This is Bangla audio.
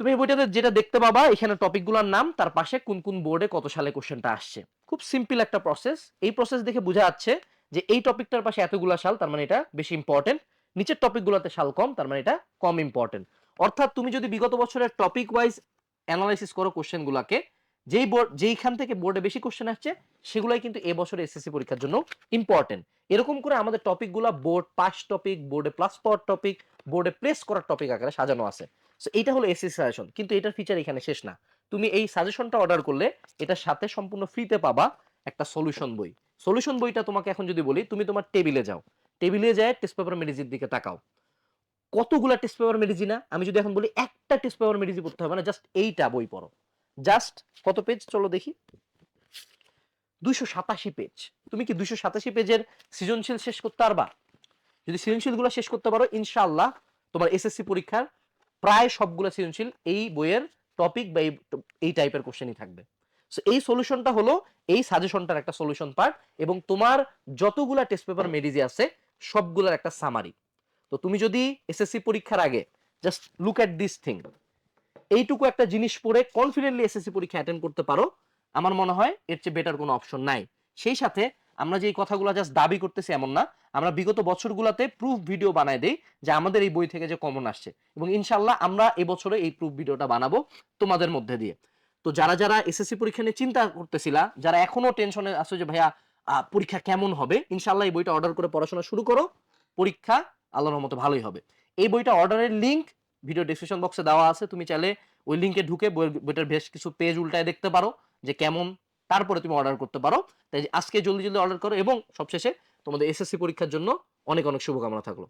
তুমি এই বইটাতে যেটা দেখতে পাবা এখানে টপিকগুলোর নাম, তার পাশে কোন কোন বোর্ডে কত সালে কোশ্চেনটা আসছে। খুব সিম্পল একটা প্রসেস। এই প্রসেস দেখে বোঝা যাচ্ছে যে এই টপিকটার পাশে এতগুলা সাল, তার মানে এটা বেশি ইম্পর্টেন্ট। নিচের টপিকগুলোতে সাল কম, তার মানে এটা কম ইম্পর্টেন্ট। অর্থাৎ তুমি যদি বিগত বছরের টপিক ওয়াইজ অ্যানালাইসিস করো কোশ্চেনগুলোকে, যেইখান থেকে বোর্ডে বেশি কোশ্চেন আসছে সেগুলাই কিন্তু এবছর এসএসসি পরীক্ষার জন্য ইম্পর্টেন্ট। এরকম করে আমাদের টপিকগুলো বোর্ড পাস টপিক, বোর্ডে প্লাস পাওয়ার টপিক, বোর্ডে প্লেস করার টপিক আকারে সাজানো আছে। সো এইটা হলো এসএসসি সাজেশন, কিন্তু এটার ফিচার এখানে শেষ না। তুমি এই সাজেশনটা অর্ডার করলে এটার সাথে সম্পূর্ণ ফ্রিতে পাবা একটা সলিউশন বই। সলিউশন বইটা তোমাকে এখন যদি বলি, তুমি তোমার টেবিলে যাও, টেবিলে যায় টেস্ট পেপার মেডিজির দিকে তাকাও, কতগুলা টেস্ট পেপার মেডিজি না। আমি যদি এখন বলি একটা টেস্ট পেপার মেডিজি পড়তে হবে না, জাস্ট এইটা বই পড়ো। জাস্ট কত পেজ চলো দেখি, 287 পেজ। তুমি কি 287 পেজের সৃজনশীল শেষ করতে পারবা? যদি সৃজনশীলগুলো শেষ করতে পারো, ইনশাআল্লাহ তোমার এসএসসি পরীক্ষার প্রায় সবগুলো সৃজনশীল এই বইয়ের টপিক বা এই টাইপের কোশ্চেনই থাকবে। সো এই সলিউশনটা হলো এই সাজেশনটার একটা সলিউশন পার্ট, এবং তোমার যতগুলা টেস্ট পেপার মেডিজি আছে সবগুলোর একটা সামারি। তো তুমি যদি এসএসসি পরীক্ষার আগে just look at this thing, এইটুকু একটা জিনিস পড়ে কনফিডেন্টলি এসএসসি পরীক্ষা অ্যাটেন্ড করতে পারো, আমার মনে হয় এর চেয়ে বেটার কোনো অপশন নাই। সেই সাথে আমরা যে এই কথাগুলো জাস্ট দাবি করতেছি এমন না, আমরা বিগত বছরগুলোতে প্রুফ ভিডিও বানায় দেই যে আমাদের এই বই থেকে যে কমন আসছে, এবং ইনশাল্লাহ আমরা এবছরে এই প্রুফ ভিডিওটা বানাবো তোমাদের মধ্যে দিয়ে। তো যারা যারা এসএসসি পরীক্ষা নিয়ে চিন্তা করতেছিলা, যারা এখনো টেনশনে আছো যে ভাইয়া পরীক্ষা কেমন হবে, ইনশাল্লাহ এই বইটা অর্ডার করে পড়াশোনা শুরু করো, পরীক্ষা আল্লাহর রহমতে ভালোই হবে। এই বইটা অর্ডারের লিংক ভিডিও ডেসক্রিপশন বক্সে দেওয়া আছে, তুমি চাইলে ওই লিংকে ঢুকে বইটার বেশ কিছু পেজ উল্টায় দেখতে পারো যে কেমন, তারপরে তুমি অর্ডার করতে পারো। তাই আজকে জলদি জলদি অর্ডার করো, এবং সবশেষে তোমাদের এসএসসি পরীক্ষার জন্য অনেক অনেক শুভকামনা থাকলো।